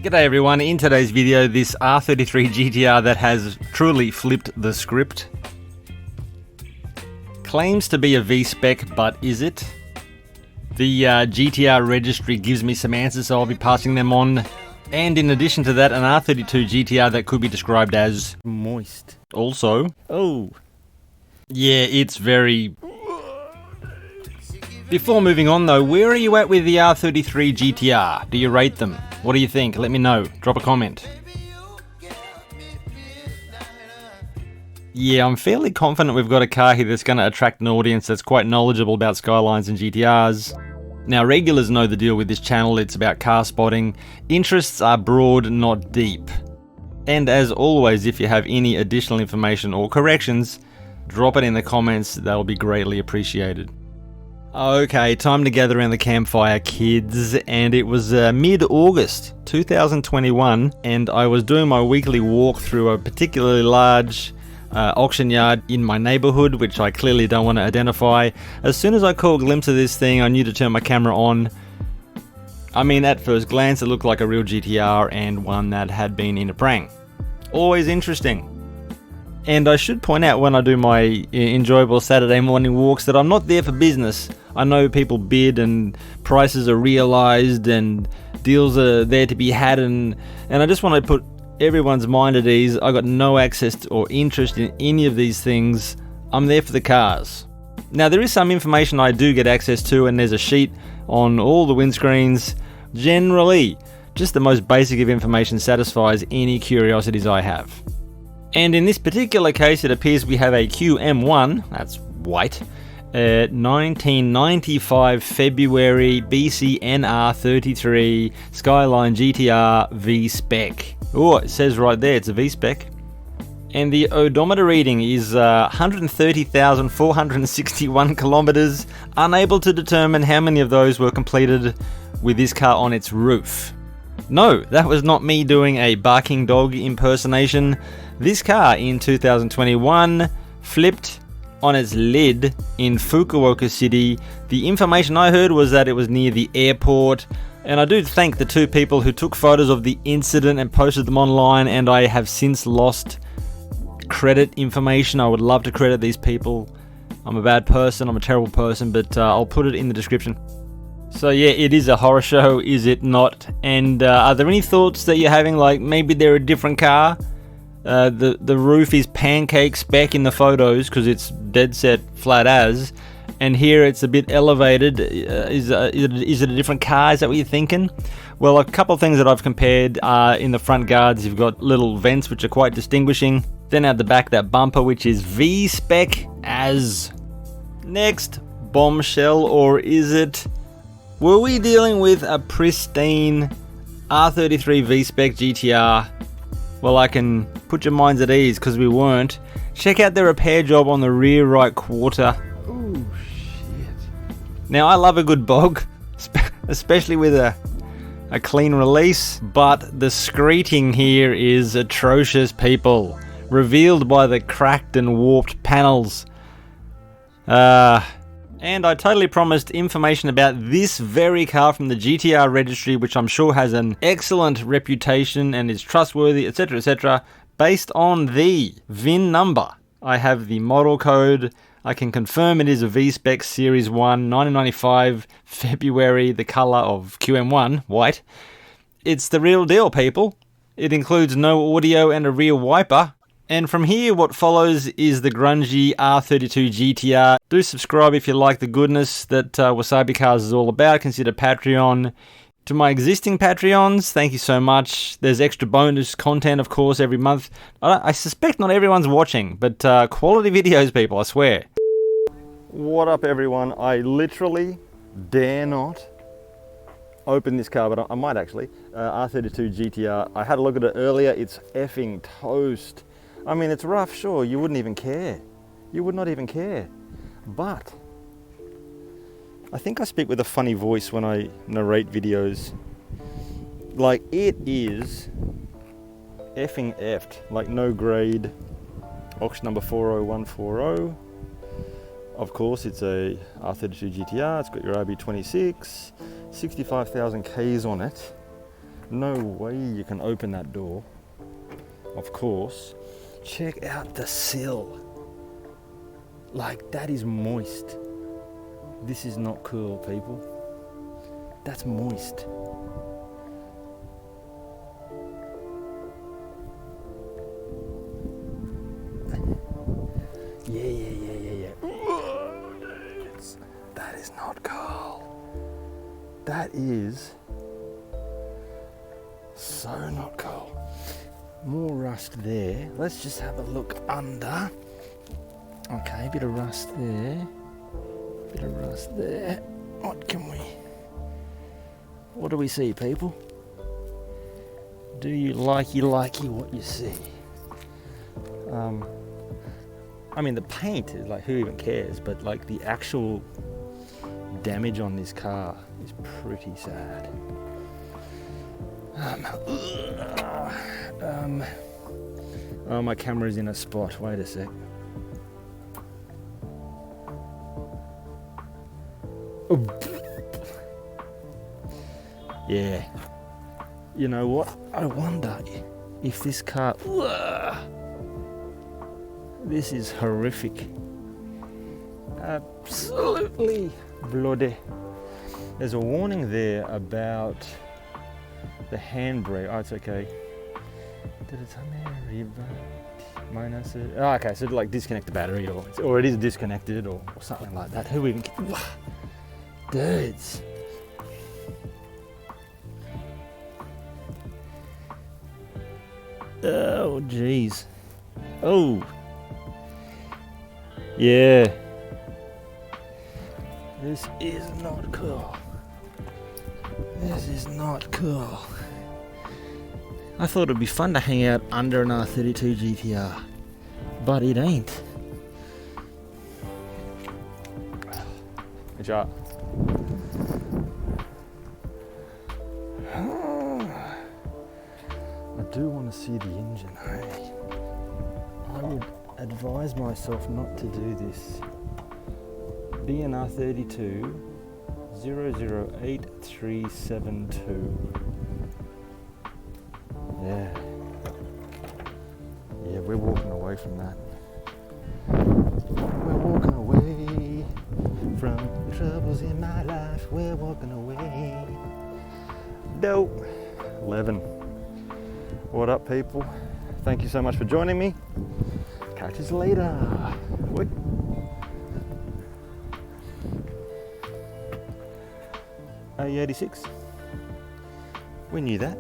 G'day everyone, in today's video, this R33 GT-R that has truly flipped the script. Claims to be a V-Spec, but is it? The GT-R registry gives me some answers, so I'll be passing them on. And in addition to that, an R32 GT-R that could be described as moist. Also, yeah, it's very... Before moving on though, where are you at with the R33 GT-R? Do you rate them? What do you think? Let me know. Drop a comment. Yeah, I'm fairly confident we've got a car here that's going to attract an audience that's quite knowledgeable about Skylines and GT-Rs. Now, regulars know the deal with this channel. It's about car spotting. Interests are broad, not deep. And as always, if you have any additional information or corrections, drop it in the comments. They'll be greatly appreciated. Okay, time to gather around the campfire, kids, and it was mid-August 2021, and I was doing my weekly walk through a particularly large auction yard in my neighborhood, which I clearly don't want to identify. As soon as I caught a glimpse of this thing, I knew to turn my camera on. I mean, at first glance, it looked like a real GT-R and one that had been in a prank. Always interesting. And I should point out when I do my enjoyable Saturday morning walks that I'm not there for business. I know people bid and prices are realized and deals are there to be had, and I just want to put everyone's mind at ease. I got no access to or interest in any of these things. I'm there for the cars. Now, there is some information I do get access to, and there's a sheet on all the windscreens. Generally, just the most basic of information satisfies any curiosities I have. And in this particular case, it appears we have a QM1, that's white, 1995 February BCNR33 Skyline GT-R V-Spec. Oh, it says right there it's a V-Spec. And the odometer reading is 130,461 kilometers, unable to determine how many of those were completed with this car on its roof. No, that was not me doing a barking dog impersonation. This car in 2021 flipped on its lid in Fukuoka City. The information I heard was that it was near the airport, and I do thank the two people who took photos of the incident and posted them online, and I have since lost credit information. I would love to credit these people. I'm a bad person, I'm a terrible person, but I'll put it in the description. So yeah, it is a horror show, is it not? And are there any thoughts that you're having, like maybe they're a different car? The roof is pancake spec in the photos because it's dead set flat as, and here it's a bit elevated. Is it a different car? Is that what you're thinking? Well, a couple of things that I've compared are in the front guards, you've got little vents which are quite distinguishing. Then at the back, that bumper which is V-Spec as. Next, bombshell, or is it? Were we dealing with a pristine R33 V-Spec GT-R? Well, I can put your minds at ease because we weren't. Check out the repair job on the rear right quarter. Oh shit. Now, I love a good bog, especially with a clean release, but the screeching here is atrocious, people. Revealed by the cracked and warped panels. And I totally promised information about this very car from the GT-R registry, which I'm sure has an excellent reputation and is trustworthy, etc., based on the VIN number. I have the model code. I can confirm it is a V-Spec Series 1, 1995, February, the color of QM1, white. It's the real deal, people. It includes no audio and a rear wiper. And from here, what follows is the grungy R32 GT-R. Do subscribe if you like the goodness that WasabiCars is all about. Consider Patreon. To my existing Patreons, thank you so much. There's extra bonus content, of course, every month. I suspect not everyone's watching, but quality videos, people, I swear. What up, everyone? I literally dare not open this car, but I might actually. R32 GT-R. I had a look at it earlier. It's effing toast. I mean, it's rough, sure, you wouldn't even care. You would not even care. But I think I speak with a funny voice when I narrate videos. Like, it is effing effed. Like, no grade. Auction number 40140. Of course, it's a R32 GT-R. It's got your RB26. 65,000 Ks on it. No way you can open that door. Of course. Check out the sill. Like, that is moist. This is not cool, people. That's moist. Yeah. That is not cool. That is so not cool. More rust there. Let's just have a look under. Okay, bit of rust there. Bit of rust there. What do we see, people? Do you likey what you see? I mean, the paint is like, who even cares? But like, the actual damage on this car is pretty sad. Oh, my camera's in a spot. Wait a sec. Oh. Yeah. You know what? I wonder if this car... This is horrific. Absolutely bloody. There's a warning there about the handbrake. Oh, it's okay. Oh, okay, so like disconnect the battery, or it is disconnected, or something like that. Who even... Dudes. Oh, jeez. Oh. Yeah. This is not cool. This is not cool. I thought it'd be fun to hang out under an R32 GT-R, but it ain't. Good job. I do want to see the engine, hey? I would advise myself not to do this. BNR32 008372. Yeah, we're walking away from that. We're walking away from the troubles in my life. We're walking away. Dope. 11. What up, people? Thank you so much for joining me. Catch us later. Wait. A86. We knew that.